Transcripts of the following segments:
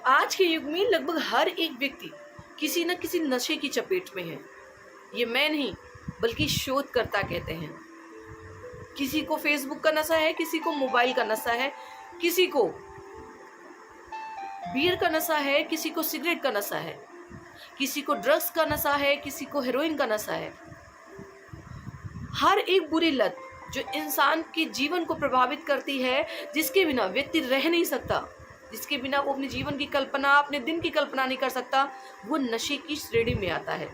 आज के युग में लगभग हर एक व्यक्ति किसी न किसी नशे की चपेट में है। ये मैं नहीं बल्कि शोधकर्ता कहते हैं। किसी को फेसबुक का नशा है, किसी को मोबाइल का नशा है, किसी को बीयर का नशा है, किसी को सिगरेट का नशा है, किसी को ड्रग्स का नशा है, किसी को हेरोइन का नशा है। हर एक बुरी लत जो इंसान के जीवन को प्रभावित करती है, जिसके बिना व्यक्ति रह नहीं सकता, जिसके बिना वो अपने जीवन की कल्पना, अपने दिन की कल्पना नहीं कर सकता, वो नशे की श्रेणी में आता है।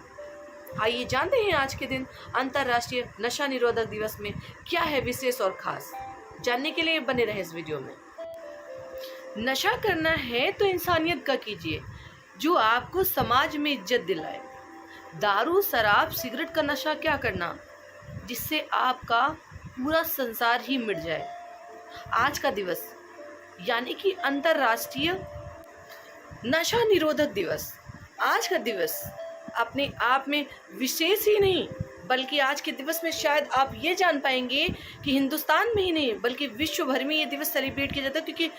आइए जानते हैं आज के दिन अंतर्राष्ट्रीय नशा निरोधक दिवस में क्या है विशेष और खास। जानने के लिए बने रहे इस वीडियो में। नशा करना है तो इंसानियत का कीजिए, जो आपको समाज में इज्जत दिलाए। दारू, शराब, सिगरेट का नशा क्या करना, जिससे आपका पूरा संसार ही मिट जाए। आज का दिवस यानी कि अंतर्राष्ट्रीय नशा निरोधक दिवस। आज का दिवस अपने आप में विशेष ही नहीं, बल्कि आज के दिवस में शायद आप ये जान पाएंगे कि हिंदुस्तान में ही नहीं बल्कि विश्व भर में ये दिवस सेलिब्रेट किया जाता है, क्योंकि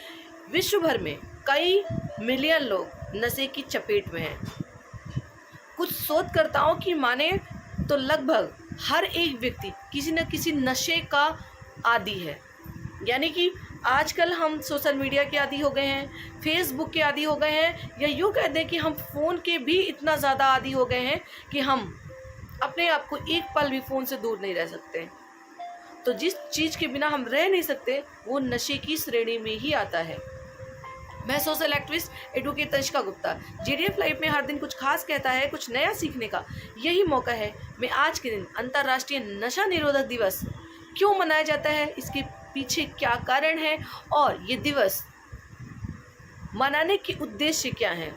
विश्व भर में कई मिलियन लोग नशे की चपेट में हैं। कुछ शोधकर्ताओं की माने तो लगभग हर एक व्यक्ति किसी न किसी नशे का आदी है। यानी कि आजकल हम सोशल मीडिया के आदी हो गए हैं, फेसबुक के आदी हो गए हैं, या यूँ कह दें कि हम फ़ोन के भी इतना ज़्यादा आदी हो गए हैं कि हम अपने आप को एक पल भी फ़ोन से दूर नहीं रह सकते। तो जिस चीज़ के बिना हम रह नहीं सकते वो नशे की श्रेणी में ही आता है। मैं social activist advocate Tanishka Gupta, JDF live में हर दिन कुछ खास कहता है, कुछ नया सीखने का यही मौका है। मैं आज के दिन अंतर्राष्ट्रीय नशा निरोधक दिवस क्यों मनाया जाता है, इसके पीछे क्या कारण है और ये दिवस मनाने के उद्देश्य क्या हैं,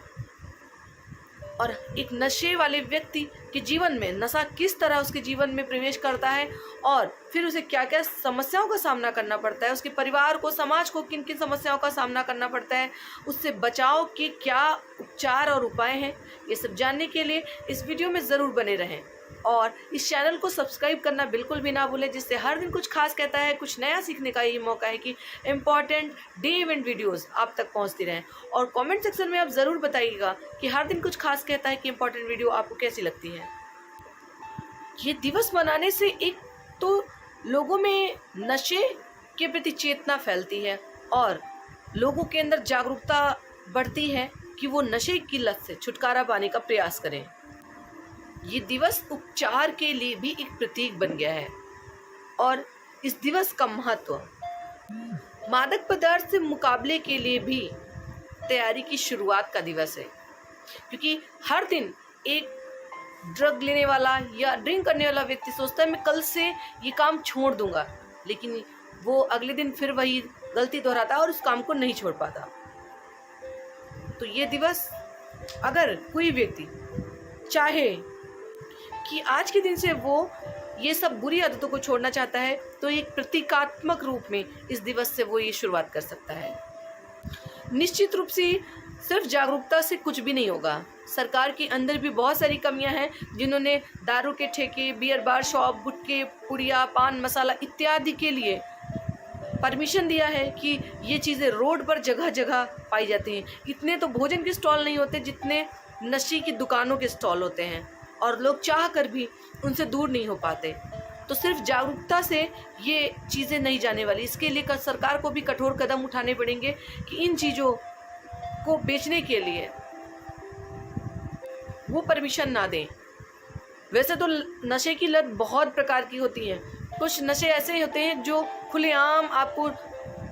और एक नशे वाले व्यक्ति के जीवन में नशा किस तरह उसके जीवन में प्रवेश करता है और फिर उसे क्या क्या समस्याओं का सामना करना पड़ता है, उसके परिवार को, समाज को किन किन समस्याओं का सामना करना पड़ता है, उससे बचाव के क्या उपचार और उपाय हैं, ये सब जानने के लिए इस वीडियो में ज़रूर बने रहें और इस चैनल को सब्सक्राइब करना बिल्कुल भी ना भूलें, जिससे हर दिन कुछ खास कहता है, कुछ नया सीखने का यही मौका है कि इम्पॉर्टेंट डे इवेंट वीडियोस आप तक पहुंचती रहें। और कमेंट सेक्शन में आप ज़रूर बताइएगा कि हर दिन कुछ खास कहता है कि इम्पॉर्टेंट वीडियो आपको कैसी लगती है। ये दिवस मनाने से एक तो लोगों में नशे के प्रति चेतना फैलती है और लोगों के अंदर जागरूकता बढ़ती है कि वो नशे की लत से छुटकारा पाने का प्रयास करें। ये दिवस उपचार के लिए भी एक प्रतीक बन गया है और इस दिवस का महत्व मादक पदार्थ से मुकाबले के लिए भी तैयारी की शुरुआत का दिवस है, क्योंकि हर दिन एक ड्रग लेने वाला या ड्रिंक करने वाला व्यक्ति सोचता है मैं कल से ये काम छोड़ दूंगा, लेकिन वो अगले दिन फिर वही गलती दोहराता है और उस काम को नहीं छोड़ पाता। तो ये दिवस अगर कोई व्यक्ति चाहे कि आज के दिन से वो ये सब बुरी आदतों को छोड़ना चाहता है, तो एक प्रतीकात्मक रूप में इस दिवस से वो ये शुरुआत कर सकता है। निश्चित रूप से सिर्फ जागरूकता से कुछ भी नहीं होगा। सरकार के अंदर भी बहुत सारी कमियां हैं, जिन्होंने दारू के ठेके, बियर बार शॉप, गुटखे, पुड़िया, पान मसाला इत्यादि के लिए परमिशन दिया है कि ये चीज़ें रोड पर जगह जगह पाई जाती हैं। इतने तो भोजन के स्टॉल नहीं होते जितने नशे की दुकानों के स्टॉल होते हैं, और लोग चाह कर भी उनसे दूर नहीं हो पाते। तो सिर्फ जागरूकता से ये चीज़ें नहीं जाने वाली। इसके लिए सरकार को भी कठोर कदम उठाने पड़ेंगे कि इन चीज़ों को बेचने के लिए वो परमिशन ना दें। वैसे तो नशे की लत बहुत प्रकार की होती है। कुछ नशे ऐसे होते हैं जो खुलेआम आपको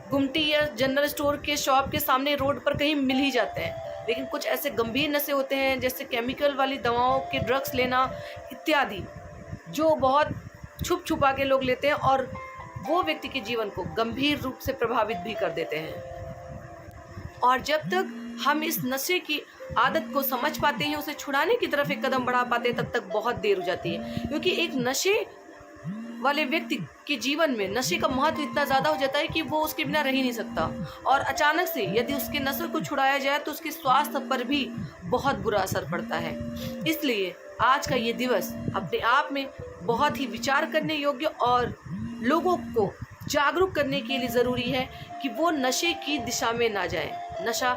गुमटी या जनरल स्टोर के शॉप के सामने रोड पर कहीं मिल ही जाते हैं, लेकिन कुछ ऐसे गंभीर नशे होते हैं जैसे केमिकल वाली दवाओं के ड्रग्स लेना इत्यादि, जो बहुत छुप छुपा के लोग लेते हैं और वो व्यक्ति के जीवन को गंभीर रूप से प्रभावित भी कर देते हैं। और जब तक हम इस नशे की आदत को समझ पाते हैं, उसे छुड़ाने की तरफ एक कदम बढ़ा पाते हैं, तब तक बहुत देर हो जाती है, क्योंकि एक नशे वाले व्यक्ति के जीवन में नशे का महत्व इतना ज़्यादा हो जाता है कि वो उसके बिना रह ही नहीं सकता। और अचानक से यदि उसके नशे को छुड़ाया जाए तो उसके स्वास्थ्य पर भी बहुत बुरा असर पड़ता है। इसलिए आज का ये दिवस अपने आप में बहुत ही विचार करने योग्य और लोगों को जागरूक करने के लिए ज़रूरी है कि वो नशे की दिशा में ना जाए। नशा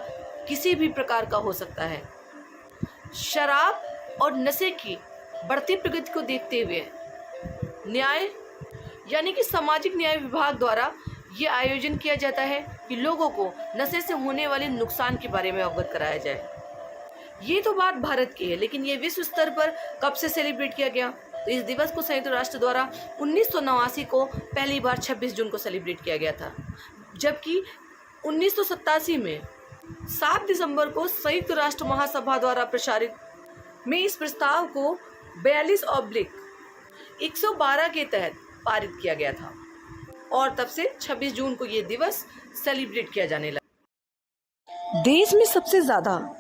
किसी भी प्रकार का हो सकता है। शराब और नशे की बढ़ती प्रगति को देखते हुए न्याय यानी कि सामाजिक न्याय विभाग द्वारा ये आयोजन किया जाता है कि लोगों को नशे से होने वाले नुकसान के बारे में अवगत कराया जाए। ये तो बात भारत की है, लेकिन ये विश्व स्तर पर कब से सेलिब्रेट किया गया? तो इस दिवस को संयुक्त राष्ट्र द्वारा 1989 को पहली बार 26 जून को सेलिब्रेट किया गया था, जबकि 1987 में 7 दिसंबर को संयुक्त राष्ट्र महासभा द्वारा प्रसारित में इस प्रस्ताव को 42/112 के तहत पारित किया गया था और तब से 26 जून को ये दिवस सेलिब्रेट किया जाने लगा। देश में सबसे ज्यादा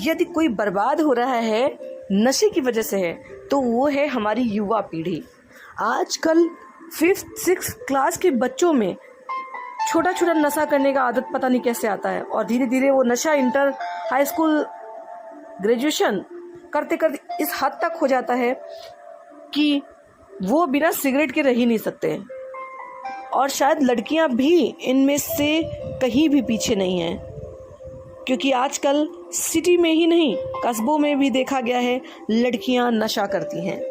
यदि कोई बर्बाद हो रहा है नशे की वजह से है तो वो है हमारी युवा पीढ़ी। आजकल 5th 6th क्लास के बच्चों में छोटा छोटा नशा करने का आदत पता नहीं कैसे आता है और धीरे धीरे वो नशा इंटर, हाई स्कूल, ग्रेजुएशन करते करते इस हद तक हो जाता है कि वो बिना सिगरेट के रह ही नहीं सकते। और शायद लड़कियां भी इनमें से कहीं भी पीछे नहीं हैं, क्योंकि आजकल सिटी में ही नहीं कस्बों में भी देखा गया है लड़कियां नशा करती हैं।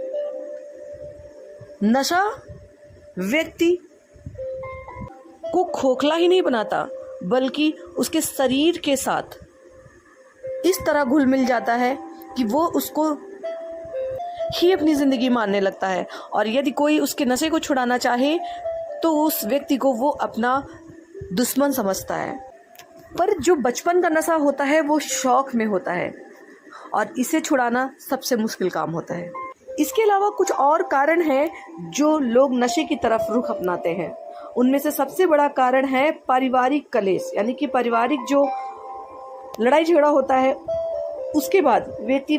नशा व्यक्ति को खोखला ही नहीं बनाता बल्कि उसके शरीर के साथ इस तरह घुल मिल जाता है कि वो उसको ही अपनी जिंदगी मानने लगता है और यदि कोई उसके नशे को छुड़ाना चाहे तो उस व्यक्ति को वो अपना दुश्मन समझता है। पर जो बचपन का नशा होता है वो शौक में होता है और इसे छुड़ाना सबसे मुश्किल काम होता है। इसके अलावा कुछ और कारण हैं जो लोग नशे की तरफ रुख अपनाते हैं। उनमें से सबसे बड़ा कारण है पारिवारिक कलेश, यानी कि पारिवारिक जो लड़ाई झगड़ा होता है उसके बाद व्यक्ति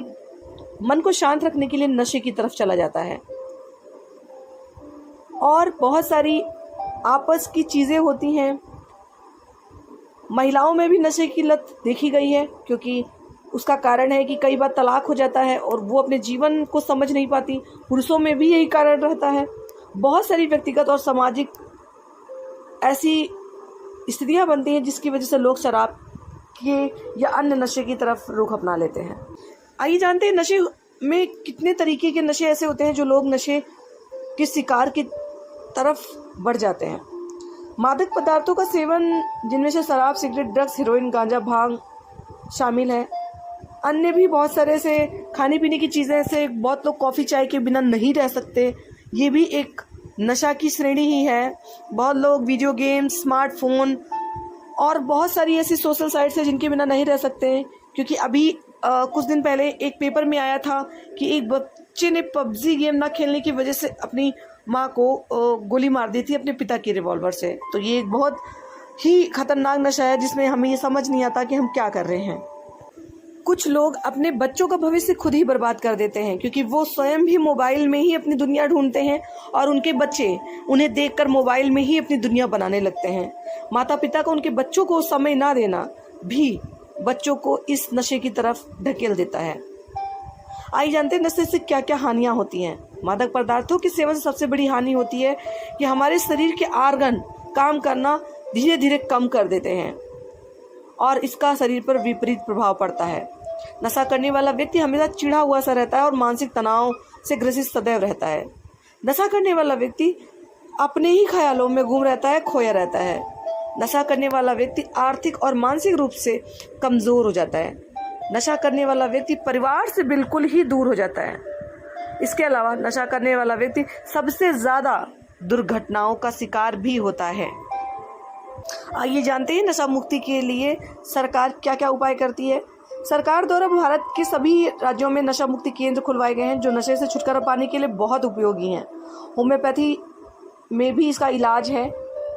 मन को शांत रखने के लिए नशे की तरफ चला जाता है। और बहुत सारी आपस की चीज़ें होती हैं। महिलाओं में भी नशे की लत देखी गई है, क्योंकि उसका कारण है कि कई बार तलाक हो जाता है और वो अपने जीवन को समझ नहीं पाती। पुरुषों में भी यही कारण रहता है। बहुत सारी व्यक्तिगत और सामाजिक ऐसी स्थितियाँ बनती हैं जिसकी वजह से लोग शराब के या अन्य नशे की तरफ रुख अपना लेते हैं। आइए जानते हैं नशे में कितने तरीके के नशे ऐसे होते हैं जो लोग नशे के शिकार की तरफ बढ़ जाते हैं। मादक पदार्थों का सेवन, जिनमें से शराब, सिगरेट, ड्रग्स, हेरोइन, गांजा, भांग शामिल है। अन्य भी बहुत सारे से खाने पीने की चीज़ें से बहुत लोग कॉफ़ी चाय के बिना नहीं रह सकते, ये भी एक नशा की श्रेणी ही है। बहुत लोग वीडियो गेम्स, स्मार्टफोन और बहुत सारी ऐसी सोशल साइट्स हैं जिनके बिना नहीं रह सकते, क्योंकि अभी कुछ दिन पहले एक पेपर में आया था कि एक बच्चे ने पबजी गेम ना खेलने की वजह से अपनी माँ को गोली मार दी थी अपने पिता की रिवॉल्वर से। तो ये एक बहुत ही खतरनाक नशा है जिसमें हमें ये समझ नहीं आता कि हम क्या कर रहे हैं। कुछ लोग अपने बच्चों का भविष्य खुद ही बर्बाद कर देते हैं, क्योंकि वो स्वयं भी मोबाइल में ही अपनी दुनिया ढूंढते हैं और उनके बच्चे उन्हें देखकर मोबाइल में ही अपनी दुनिया बनाने लगते हैं। माता पिता को उनके बच्चों को समय ना देना भी बच्चों को इस नशे की तरफ ढकेल देता है। आइए जानते हैं नशे से क्या क्या हानियां होती हैं। मादक पदार्थों के सेवन से सबसे बड़ी हानि होती है कि हमारे शरीर के आर्गन काम करना धीरे धीरे कम कर देते हैं और इसका शरीर पर विपरीत प्रभाव पड़ता है। नशा करने वाला व्यक्ति हमेशा चिढ़ा हुआ सा रहता है और मानसिक तनाव से ग्रसित सदैव रहता है। नशा करने वाला व्यक्ति अपने ही ख्यालों में गुम रहता है, खोया रहता है। नशा करने वाला व्यक्ति आर्थिक और मानसिक रूप से कमज़ोर हो जाता है। नशा करने वाला व्यक्ति परिवार से बिल्कुल ही दूर हो जाता है। इसके अलावा नशा करने वाला व्यक्ति सबसे ज़्यादा दुर्घटनाओं का शिकार भी होता है। आइए जानते हैं नशा मुक्ति के लिए सरकार क्या क्या उपाय करती है। सरकार द्वारा भारत के सभी राज्यों में नशा मुक्ति केंद्र खुलवाए गए हैं जो नशे से छुटकारा पाने के लिए बहुत उपयोगी हैं। होम्योपैथी में भी इसका इलाज है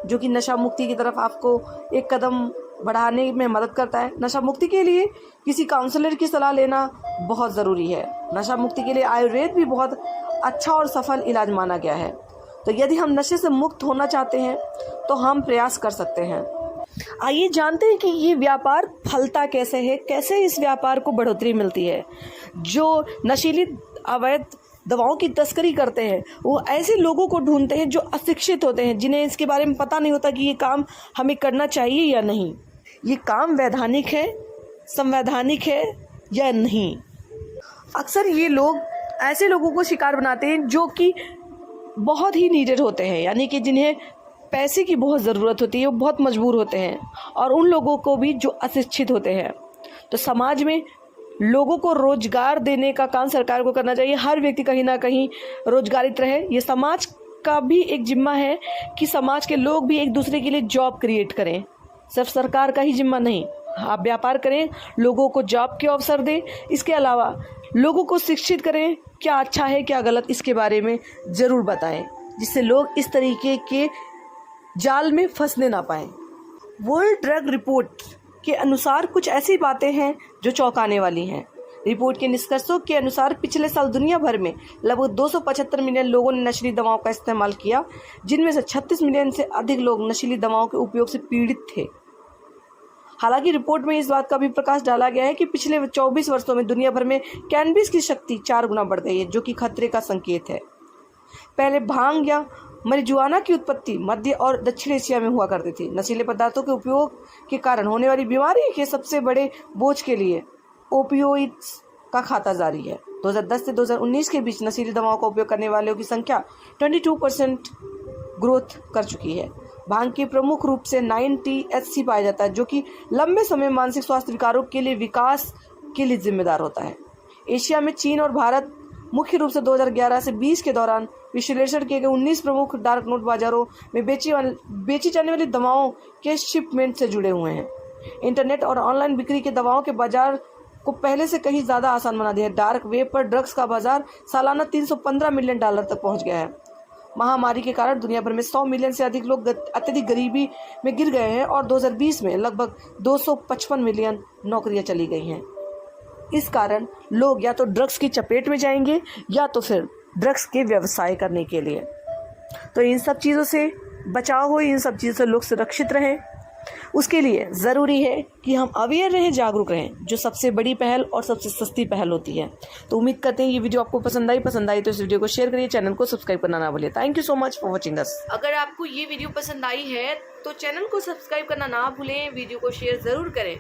जो कि नशा मुक्ति की तरफ आपको एक कदम बढ़ाने में मदद करता है। नशा मुक्ति के लिए किसी काउंसलर की सलाह लेना बहुत ज़रूरी है। नशा मुक्ति के लिए आयुर्वेद भी बहुत अच्छा और सफल इलाज माना गया है। तो यदि हम नशे से मुक्त होना चाहते हैं तो हम प्रयास कर सकते हैं। आइए जानते हैं कि ये व्यापार फलता कैसे है, कैसे इस व्यापार को बढ़ोतरी मिलती है। जो नशीली अवैध दवाओं की तस्करी करते हैं वो ऐसे लोगों को ढूंढते हैं जो अशिक्षित होते हैं, जिन्हें इसके बारे में पता नहीं होता कि ये काम हमें करना चाहिए या नहीं। ये काम वैधानिक है संवैधानिक है या नहीं। अक्सर ये लोग ऐसे लोगों को शिकार बनाते हैं जो कि बहुत ही नीडेड होते हैं, यानी कि जिन्हें पैसे की बहुत ज़रूरत होती है, वो बहुत मजबूर होते हैं, और उन लोगों को भी जो अशिक्षित होते हैं। तो समाज में लोगों को रोजगार देने का काम सरकार को करना चाहिए। हर व्यक्ति कहीं ना कहीं रोजगारित रहे। ये समाज का भी एक जिम्मा है कि समाज के लोग भी एक दूसरे के लिए जॉब क्रिएट करें। सिर्फ सरकार का ही जिम्मा नहीं, आप व्यापार करें, लोगों को जॉब के अवसर दें। इसके अलावा लोगों को शिक्षित करें, क्या अच्छा है क्या गलत, इसके बारे में ज़रूर बताएं, जिससे लोग इस तरीके के जाल में फंसने ना पाएं। वर्ल्ड ड्रग रिपोर्ट के अनुसार कुछ ऐसी बातें हैं जो चौंकाने वाली हैं। रिपोर्ट के निष्कर्षों के अनुसार पिछले साल दुनिया भर में लगभग 275 मिलियन लोगों ने नशीली दवाओं का इस्तेमाल किया, जिनमें से 36 मिलियन से अधिक लोग नशीली दवाओं के उपयोग से पीड़ित थे। हालांकि रिपोर्ट में इस बात का भी प्रकाश डाला गया है कि पिछले 24 वर्षों में दुनिया भर में कैनबिस की शक्ति 4 गुना बढ़ गई है, जो कि खतरे का संकेत है। पहले भांग या marijuana की उत्पत्ति मध्य और दक्षिण एशिया में हुआ करती थी। नशीले पदार्थों के उपयोग के कारण होने वाली बीमारी के सबसे बड़े बोझ के लिए ओपियोइड्स का खाता जारी है। 2010 से 2019 के बीच नशीली दवाओं का उपयोग करने वालों की संख्या 22% ग्रोथ कर चुकी है। भांग के प्रमुख रूप से 9-THC पाया जाता है, जो कि लंबे समय मानसिक स्वास्थ्य विकारों के लिए विकास के लिए जिम्मेदार होता है। एशिया में चीन और भारत मुख्य रूप से 2011 से 20 के दौरान विश्लेषण किए गए 19 प्रमुख डार्क नोट बाजारों में बेची जाने वाली दवाओं के शिपमेंट से जुड़े हुए हैं। इंटरनेट और ऑनलाइन बिक्री के दवाओं के बाजार को पहले से कहीं ज़्यादा आसान बना दिया है। डार्क वेब पर ड्रग्स का बाजार सालाना $315 मिलियन तक पहुंच गया है। महामारी के कारण दुनिया भर में 100 मिलियन से अधिक लोग अत्यधिक गरीबी में गिर गए हैं और 2020 में लगभग 255 मिलियन नौकरियां चली गई हैं। इस कारण लोग या तो ड्रग्स की चपेट में जाएंगे या तो फिर ड्रग्स के व्यवसाय करने के लिए। तो इन सब चीज़ों से बचाव हो, इन सब चीज़ों से लोग सुरक्षित रहें। उसके लिए ज़रूरी है कि हम अवेयर रहें, जागरूक रहें, जो सबसे बड़ी पहल और सबसे सस्ती पहल होती है। तो उम्मीद करते हैं ये वीडियो आपको पसंद आई तो इस वीडियो को शेयर करिए, चैनल को सब्सक्राइब करना ना भूलिए। Thank you so much for watching us. अगर आपको ये वीडियो पसंद आई है तो चैनल को सब्सक्राइब करना ना भूलें, वीडियो को शेयर ज़रूर करें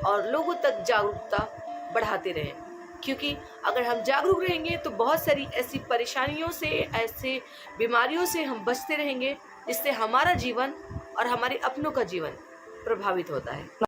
और लोगों तक जागरूकता बढ़ाते रहें, क्योंकि अगर हम जागरूक रहेंगे तो बहुत सारी ऐसी परेशानियों से, ऐसे बीमारियों से हम बचते रहेंगे, जिससे हमारा जीवन और हमारे अपनों का जीवन प्रभावित होता है।